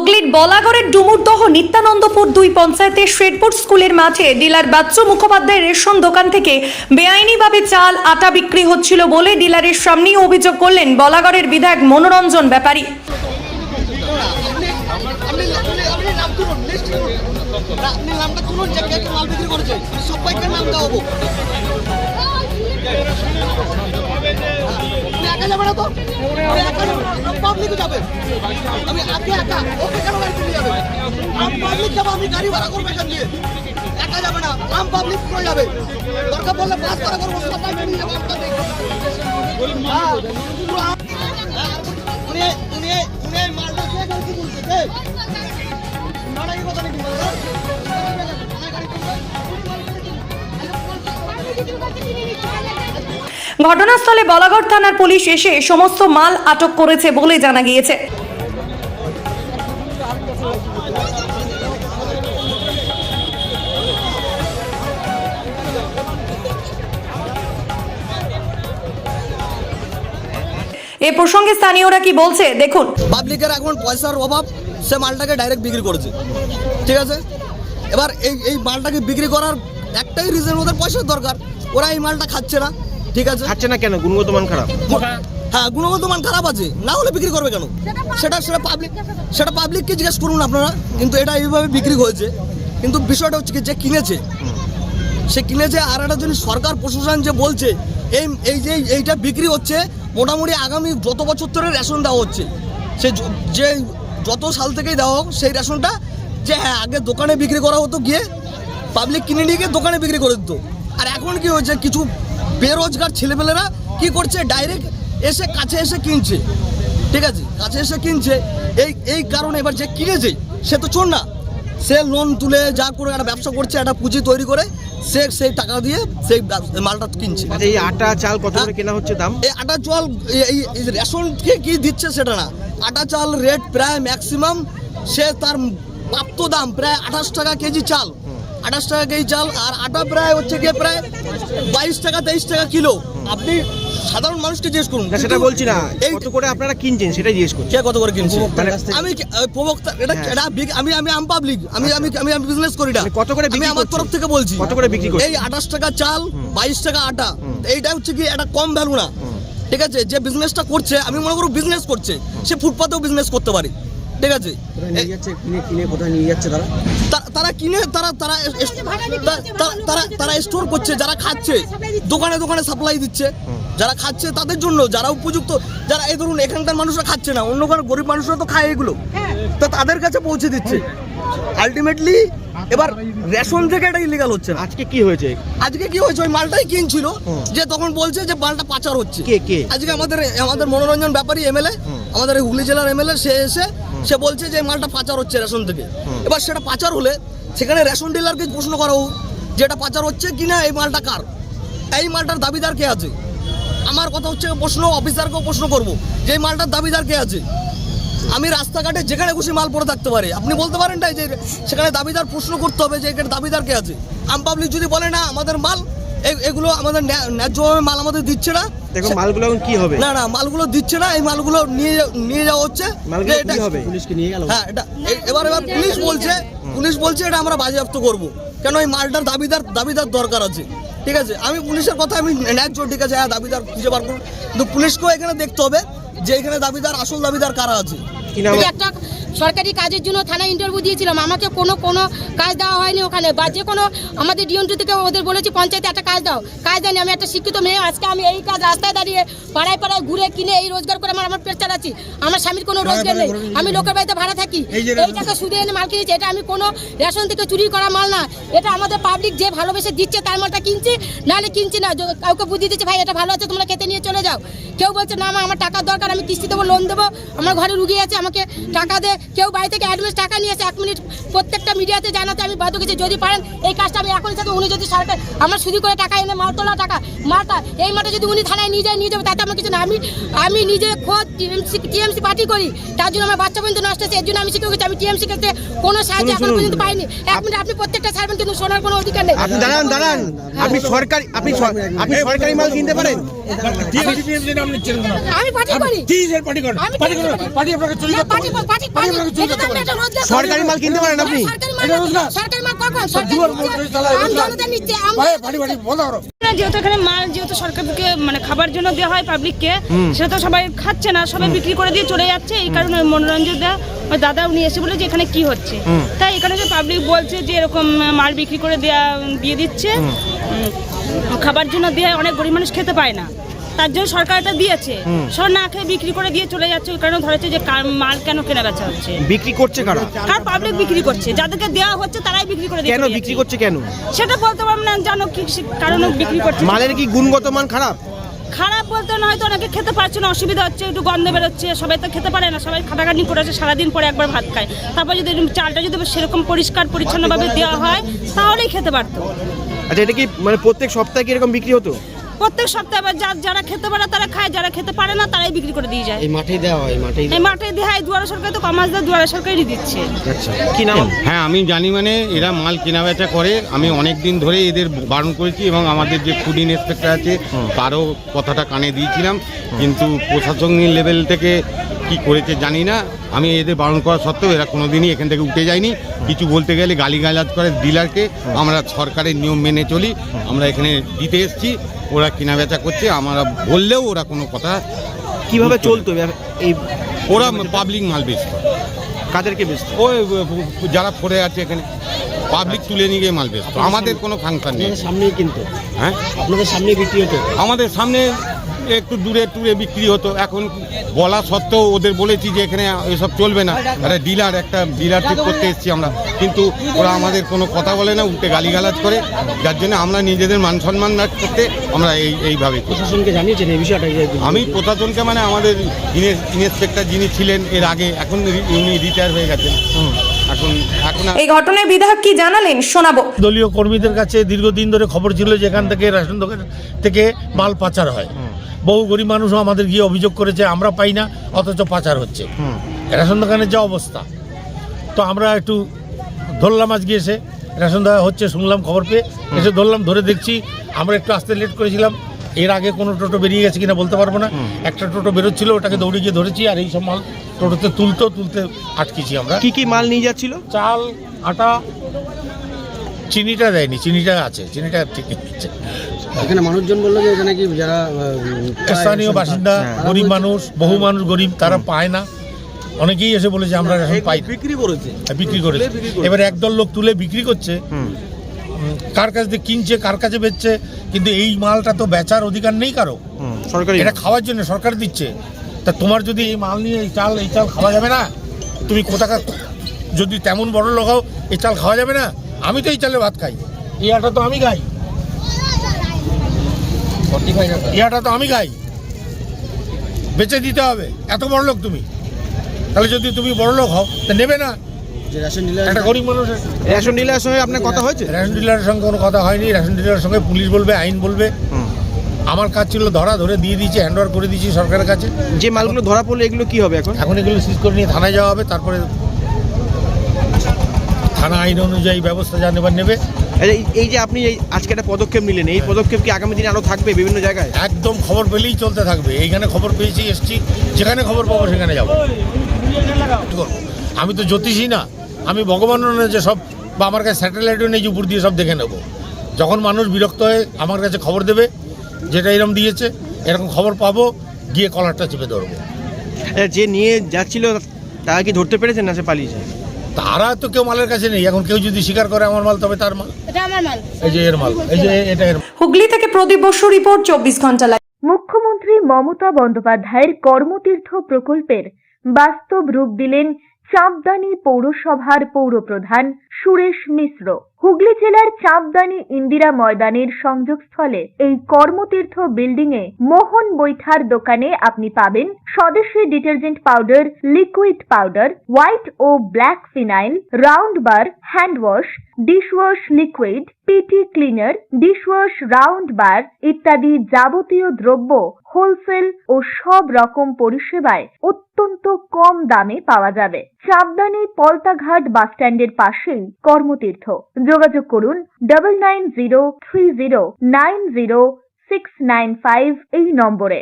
হুগলির বলাগড়ের ডুমুরদহ নিত্যানন্দপুর 2 পঞ্চায়েতের শেরপুর স্কুলের মাঠে ডিলার বাচ্চু মুখোপাধ্যায়ের রেশন দোকান থেকে বেআইনিভাবে চাল আটা বিক্রি হচ্ছিল বলে ডিলারের সামনেই অভিযোগ করলেন বলাগড়ের বিধায়ক মনোরঞ্জন ব্যাপারী। ঘটনাস্থলে বলাগড় থানার পুলিশ এসে সমস্ত মাল আটক করেছে বলে জানা গিয়েছে। এ প্রসঙ্গে স্থানীয়রা কি বলছে দেখুন। পাবলিকের এখন পয়সার অভাব, সে মালটাকে ডাইরেক্ট বিক্রি করেছে, ঠিক আছে। এবার এই মালটাকে বিক্রি করার একটাই রিজন, ওদের পয়সার দরকার, ওরা এই মালটা খাচ্ছে না, ঠিক আছে। খাচ্ছে না কেন? গুণগত মান খারাপ। হ্যাঁ, গুণগত মান খারাপ আছে, না হলে বিক্রি করবে কেন? সেটা পাবলিককে জিজ্ঞেস করুন আপনারা। কিন্তু এটা এইভাবে বিক্রি হয়েছে, কিন্তু বিষয়টা হচ্ছে কি, যে কিনেছে সে কিনেছে, আর একটা জিনিস সরকার প্রশাসন যে বলছে এইটা বিক্রি হচ্ছে, মোটামুটি আগামী যত বছর ধরে রেশন দেওয়া হচ্ছে, সে যে যত সাল থেকেই দেওয়া হোক সেই রেশনটা, যে হ্যাঁ আগে দোকানে বিক্রি করা হতো, গিয়ে পাবলিক কিনে নিয়ে গিয়ে দোকানে বিক্রি করে দিত। আর এখন কি হয়েছে, কিছু বেরোজগার ছেলেমেলেরা কি করছে, ডাইরেক্ট এসে কাছে এসে কিনছে, ঠিক আছে, কাছে এসে কিনছে। এই কারণে এবার যে কিনেছে সে তো চোর না, সে লোন তুলে যা করে একটা ব্যবসা করছে, একটা পুঁজি তৈরি করে সে সেই টাকা দিয়ে সেই মালটা কিনছে। এই আটা চাল কত করে কেনা হচ্ছে দাম? এই আটা চাল এই রেশনকে কি দিচ্ছে সেটা না, আটা চাল রেট প্রায় ম্যাক্সিমাম সে তার প্রাপ্ত দাম প্রায় 28 টাকা কেজি চাল, 28 টাকা কেজি চাল, আর আটা প্রায় হচ্ছে গিয়ে প্রায় 22 টাকা 23 টাকা কিলো। আপনি সাধারণ মানুষকে জিজ্ঞেস করুন। সেটা বলছি না, কত করে আপনারা কিনছেন সেটাই জিজ্ঞেস করছি। কে কত করে কিনছে? আমি প্রবক্তা, এটা আমি আম পাবলিক, আমি বিজনেস করি না। কত করে আমি আমার তরফ থেকে বলছি, কত করে বিক্রি করছেন? এই 28 টাকা চাল, 22 টাকা আটা, এইটা হচ্ছে কি একটা কম ভ্যালু না, ঠিক আছে। যে বিজনেসটা করছে, আমি মনে করব বিজনেস করছে, সে ফুটপাতেও বিজনেস করতে পারে, ঠিক আছে। তারা কিনে তারা স্টোর করছে, যারা খাচ্ছে দোকানে দোকানে সাপ্লাই দিচ্ছে, যারা খাচ্ছে তাদের জন্য, যারা উপযুক্ত, যারা এই ধরুন এখানকার মানুষরা খাচ্ছে না, অন্য কোনো গরিব মানুষরা তো খায় এগুলো, তো তাদের কাছে পৌঁছে দিচ্ছে। আলটিমেটলি এবার রেশন থেকে এটা ইলিগাল হচ্ছে না। আজকে কি হয়েছে? ওই মালটাই কিনছিল, যে তখন বলছে যে মালটা পাচার হচ্ছে। কে? আজকে আমাদের মনোরঞ্জন ব্যাপারী এমএলএ, আমাদের হুগলি জেলার এমএলএ, সে বলছে যে মালটা পাচার হচ্ছে রেশন থেকে। এবার সেটা পাচার হলে সেখানে রেশন ডিলারকে প্রশ্ন করা হোক যে এটা পাচার হচ্ছে কিনা, এই মালটা কার, এই মালটার দাবিদার কে আছে। আমার কথা হচ্ছে প্রশ্ন অফিসারকেও প্রশ্ন করবো যে এই মালটার দাবিদার কে আছে। আমি রাস্তাঘাটে যেখানে খুশি মাল পড়ে থাকতে পারে, আপনি বলতে পারেন না যে সেখানে দাবিদার প্রশ্ন করতে হবে যে এখানে দাবিদার কে আছে। আম পাবলিক যদি বলে না আমাদের মাল এগুলো আমাদের ন্যায্যভাবে মাল আমাদের দিচ্ছে না, দেখো মালগুলো এখন কি হবে? না মালগুলো দিচ্ছে না, এই মালগুলো নিয়ে যাওয়া হচ্ছে, পুলিশকে নিয়ে গেল। হ্যাঁ, এটা এবার পুলিশ বলছে এটা আমরা বাজেয়াপ্ত করব, কেন এই মালটার দাবিদার দরকার আছে, ঠিক আছে। আমি পুলিশের কথা আমি ন্যায্য, ঠিক আছে, হ্যাঁ দাবিদার খুঁজে বার করুন, কিন্তু পুলিশকেও এখানে দেখতে হবে যে এখানে আসল দাবিদার কারা আছে। একটা সরকারি কাজের জন্য থানায় ইন্টারভিউ দিয়েছিলাম, আমাকে কোনো কাজ দেওয়া হয়নি ওখানে, বা যে কোনো আমাদের ডিএমটি থেকে ওদের বলেছি পঞ্চায়েতে একটা কাজ দাও, কাজ দেয়নি। আমি একটা শিক্ষিত মেয়ে, আজকে আমি এই কাজ রাস্তায় দাঁড়িয়ে পাড়ায় ঘুরে কিনে এই রোজগার করে আমার পেট চালাচ্ছি। আমার স্বামীর কোনো রোজগার নেই, আমি লোকের বাড়িতে ভাড়া থাকি, এই টাকা সুদে এনে মাল কিনেছি। এটা আমি কোনো রেশন থেকে চুরি করা মাল না, এটা আমাদের পাবলিক যে ভালোবেসে দিচ্ছে তার মালটা কিনছি, নাহলে কিনছি না। কাউকে বুঝিয়ে দিচ্ছে ভাই এটা ভালো আছে তোমরা খেতে নিয়ে চলে যাও, কেউ বলছে না আমার টাকার দরকার, আমি কিস্তি দেবো, লোন দেবো, আমার ঘরে রুগী আছে আমাকে টাকা দে, কেউ বাড়ি থেকে অ্যাডভান্স টাকা নিয়েছে 1 মিনিট প্রত্যেকটা মিডিয়াতে জানাতে আমি বাধ্য গেছি। যদি পারেন এই কাজটা আমি এখনই সাথে, উনি যদি সরকার আমার শুধু করে টাকা এনে মাল তোলা টাকা মালটা এই মালটা যদি উনি থানায় নিয়ে যাবে তাতে আমার কিছু না। আমি নিজে খোঁজ টিএমসি পার্টি করি, তার জন্য আমার বাচ্চা পর্যন্ত নষ্ট হচ্ছে, এর জন্য আমি শিখে গেছি। আমি টিএমসি করতে কোনো সাহায্য এখন পর্যন্ত পাইনি। 1 মিনিট আপনি প্রত্যেকটা ছাড়বেন, কিন্তু শোনার কোনো অধিকার নেই। আপনি দাঁড়ান, আপনি সরকারি মাল কিনতে পারেন? আমি পার্টি করি, সরকারি মাল কিনতে পারেন আপনি? সরকারি মাল কখন যেহেতু এখানে মাল যেহেতু সরকার থেকে মানে খাবার জন্য দেওয়া হয় পাবলিককে, সেটা তো সবাই খাচ্ছে না, সবাই বিক্রি করে দিয়ে চলে যাচ্ছে। এই কারণে মনোরঞ্জন দা ওই দাদা উনি এসে বলে যে এখানে কি হচ্ছে, তাই এখানে যে পাবলিক বলছে যে এরকম মাল বিক্রি করে দিয়ে দিচ্ছে, খাবার জন্য দেওয়া অনেক গরিব মানুষ খেতে পায় না, তার জন্য সরকার এটা দিয়েছে। সব না খেয়ে বিক্রি করে দিয়ে চলে যাচ্ছে। ওই কারণে ধরেছে যে মাল কেন কেনা বেচা হচ্ছে, বিক্রি করছে কারা? কার পাবলিক বিক্রি করছে, যাদেরকে দেওয়া হচ্ছে তারাই বিক্রি করে দিয়ে কেন বিক্রি করছে কেন সেটা বলতে পারবো না, জানো কি কারণে বিক্রি করছে। মালের কি গুণগত মান খারাপ? খারাপ বলতে না, হয়তো অনেকে খেতে পারছে না, অসুবিধা হচ্ছে, একটু গন্ধ বেরোচ্ছে, সবাই তো খেতে পারে না, সবাই খাটাখাটি করেছে, সারাদিন পরে একবার ভাত খায়। তারপর যদি চালটা যদি সেরকম পরিষ্কার পরিচ্ছন্নভাবে দেওয়া হয় তাহলেই খেতে পারতো। আচ্ছা, এটা কি মানে প্রত্যেক সপ্তাহে কি এরকম বিক্রি হতো? প্রত্যেক সপ্তাহে যারা খেতে পারে তারা খায়, যারা খেতে পারে না তারাই বিক্রি করে দিয়ে যায়। এই মাঠেই দেওয়া হয়? এই মাঠে দেওয়া হয়, দুয়ারে সরকার তো কমাস দেয়, দুয়ারে সরকারই দিচ্ছে। আচ্ছা, কি নাম? হ্যাঁ, আমি জানি, মানে এরা মাল কেনা বেচা করে। আমি অনেক দিন ধরে এদের বারণ করেছি এবং আমাদের যে ফুড ইন্সপেক্টর আছে তারও কথাটা কানে দিয়েছিলাম, কিন্তু প্রশাসনিক লেভেল থেকে কি করেছে জানি না। আমি এদের বারণ করা সত্ত্বেও এরা কোনোদিনই এখান থেকে উঠে যায়নি। কিছু বলতে গেলে গালিগালাজ করে ডিলারকে। আমরা সরকারের নিয়ম মেনে চলি, আমরা এখানে দিতে এসেছি, ওরা কেনা বেচা করছে, আমরা বললেও ওরা কোনো কথা। কিভাবে চলতো এই? ওরা পাবলিক মাল বেচত। কাদেরকে বেচতো? ওই যারা পড়ে আছে এখানে পাবলিক তুলে নিয়ে গিয়ে মাল বেচত। আমাদের কোনো ফাংশন নেই। সামনেই কিনতো? হ্যাঁ, আপনাদের সামনে বিক্রি হতো? আমাদের সামনে একটু দূরে টুরে বিক্রি হতো। এখন বলা সত্ত্বেও ওদের বলেছি যে এখানে এসব চলবে না, একটা ডিলার ঠিক করতে এসেছি আমরা, কিন্তু ওরা আমাদের কোনো কথা বলে না, উল্টে গালিগালাজ করে, যার জন্য আমরা নিজেদের মান সম্মান করতে আমরা এইভাবে করি। প্রশাসনকে জানিয়েছেন এই বিষয়টা? আমি প্রশাসনকে, মানে আমাদের ইন্সপেক্টর যিনি ছিলেন এর আগে, এখন উনি রিটায়ার হয়ে গেছেন। এখন এই ঘটনায় বিধায়ক কি জানালেন শোনাবো। দলীয় কর্মীদের কাছে দীর্ঘদিন ধরে খবর ছিল যে এখান থেকে রেশন দোকান থেকে মাল পাচার হয়। বহু গরিব মানুষও আমাদের গিয়ে অভিযোগ করেছে আমরা পাই না, অথচ পাচার হচ্ছে। রেশন দোকানের যা অবস্থা, তো আমরা একটু ধরলাম আজকে এসে, রেশন দেওয়া হচ্ছে শুনলাম, খবর পেয়ে এসে ধরলাম, ধরে দেখছি। আমরা একটু আসতে লেট করেছিলাম, এর আগে কোনো টোটো বেরিয়ে গেছে কিনা বলতে পারবো না। একটা টোটো বেরোচ্ছিল, ওটাকে দৌড়ে গিয়ে ধরেছি, আর এই সব মাল টোটোতে তুলতে আটকেছি আমরা। কি কি মাল নিয়ে যাচ্ছিল? চাল, আটা, চিনিটা দেয়নি, চিনিটা আছে, চিনিটা ঠিক নিচ্ছে। এখানে মানুষজন বললো যে এখানে কি যারা স্থানীয় বাসিন্দা, গরিব মানুষ, বহু মানুষ গরিব, তারা পায় না। অনেকেই এসে বলেছে আমরা রেশন পাই। বিক্রি করেছে। এবার একদল লোক তুলে বিক্রি করছে, কার কাছ থেকে কিনছে, কার কাছে বেচছে, কিন্তু এই মালটা তো বেচার অধিকার নেই কারো। সরকারি এটা খাওয়ার জন্য সরকার দিচ্ছে। তা তোমার যদি এই মাল নিয়ে এই চাল খাওয়া যাবে না? তুমি কোথাকার যদি তেমন বড় লোক হও, এই চাল খাওয়া যাবে না? আমি তো এই চালে ভাত খাই, এই আটা তো আমি খাই, এই আটা তো আমি খাই, বেচে দিতে হবে। এত বড় লোক তুমি, তাহলে যদি তুমি বড় লোক হও তা নেবে না? একটা গরিব মানুষের রেশন ডিলারের সঙ্গে আপনার কথা হয়েছে? রেশন ডিলারের সঙ্গে কোনো কথা হয়নি। রেশন ডিলারের সঙ্গে পুলিশ বলবে, আইন বলবে। আমার কাজ ছিল ধরে দিয়ে দিয়েছি, হ্যান্ড ওভার করে দিয়েছি সরকারের কাছে। যে মালগুলো ধরা পড়লে এগুলো কি হবে এখন? এখন এগুলো সিজ করে নিয়ে থানায় যাওয়া হবে, তারপরে থানা আইন অনুযায়ী ব্যবস্থা যা নেবার নেবে। এই যে আপনি আজকে একটা পদক্ষেপ নিলেন, এই পদক্ষেপ কি আগামী দিনে আরো থাকবে বিভিন্ন জায়গায়? একদম খবর পেলেই চলতে থাকবে। এইখানে খবর পেয়েছি, এসছি, যেখানে খবর পাবো সেখানে যাবো। আমি তো জ্যোতিষী না, আমি ভগবানও না যে সব, বা আমার কাছে স্যাটেলাইটও নেই যে উপর দিয়ে সব দেখে নেবো। যখন মানুষ বিরক্ত হয়ে আমার কাছে খবর দেবে, যেটা এরকম দিয়েছে, এরকম খবর পাবো, গিয়ে কলারটা চেপে ধরবো। যে নিয়ে যাচ্ছিল তারা কি ধরতে পেরেছেন না সে পালিয়েছে? তারা তো কেউ মালের কাছে নেই। এখন কেউ যদি স্বীকার করে আমার মাল, তবে তার মাল। এটা আমার মাল, এই যে এর মাল, এই যে এটা এর। হুগলি থেকে প্রদীপ বসু রিপোর্ট, 24 ঘন্টা লাইভ। মুখ্যমন্ত্রী মমতা বন্দ্যোপাধ্যায়ের কর্মতীর্থ প্রকল্পের বাস্তব রূপ দিলেন চাঁপদানি পৌরসভার পৌরপ্রধান সুরেশ মিশ্র। হুগলি জেলার চাঁপদানি ইন্দিরা ময়দানের সংযোগস্থলে এই কর্মতীর্থ বিল্ডিং এ মোহন বৈঠার দোকানে আপনি পাবেন স্বদেশী detergent powder, liquid powder, white ও black phenyl, round bar, hand wash, dishwash liquid, PT cleaner, dishwash round bar ইত্যাদি যাবতীয় দ্রব্য হোলসেল ও সব রকম পরিষেবায় অত্যন্ত কম দামে পাওয়া যাবে। চাঁপদানি পলতাঘাট বাসস্ট্যান্ডের পাশেই কর্মতীর্থ। যোগাযোগ করুন 9903090695 এই নম্বরে।